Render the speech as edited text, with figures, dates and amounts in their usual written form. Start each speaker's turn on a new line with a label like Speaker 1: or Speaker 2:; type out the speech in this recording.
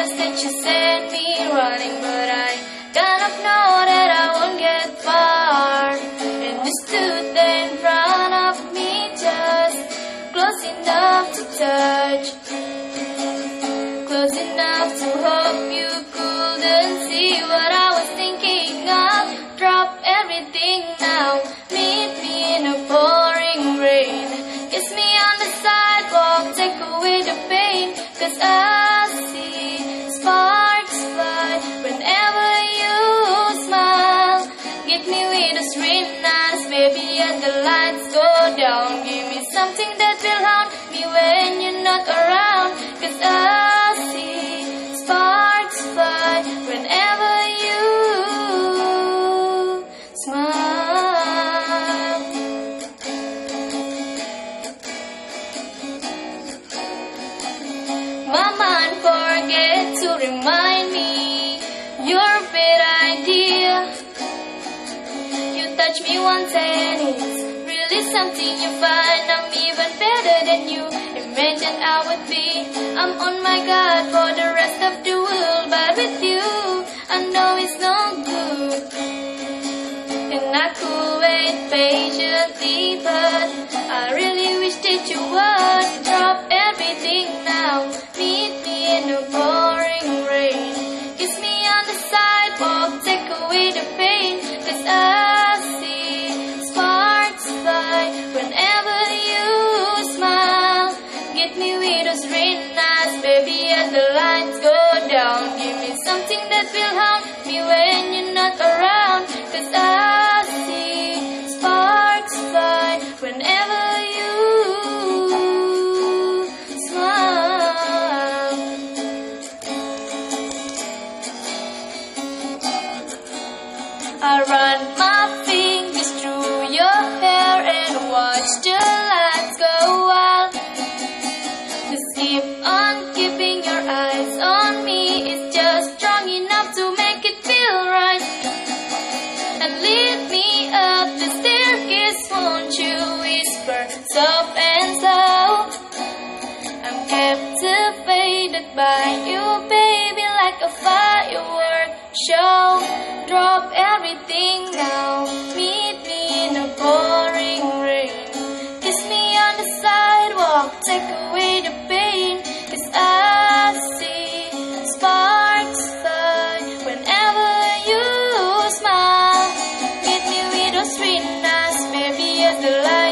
Speaker 1: tears that you sent me running, but I kind of know that I won't get far. And you stood there in front of me, just close enough to touch, close enough to hope you couldn't see what I was thinking of. Drop everything now, meet me in a pouring rain. Kiss me on the sidewalk, take away the pain, 'cause I see sparks fly whenever you smile. Get me with those green eyes, baby, and the lights go down. Give me something that will haunt me when you're not around, 'cause I see sparks fly whenever you smile. My mind forget to remind me you're a bad idea. You touch me once and it's really something you find. I'm even better than you imagined I would be. I'm on my guard for the rest of the world, but with you I know it's no good. And I could wait patiently, but I really wish that you would drop everything now, meet me in the pouring rain. Kiss me on the sidewalk, take away the pain, 'cause I see sparks fly whenever you smile. Get me with those green eyes, baby, as the lights go down. Give me something that will haunt me when you're not around, 'cause I see sparks fly whenever you smile. I run my fingers through your hair and watch the lights go wild. Just keep on keeping your eyes on me, it's just strong enough to make it feel right. And lead me up the staircase, won't you whisper soft and slow? I'm captivated by you, baby, like a firework show. Drop everything now, meet me in a pouring rain. Kiss me on the sidewalk, take away the pain, 'cause I see sparks fly whenever you smile. Meet me with those green eyes, baby, as the light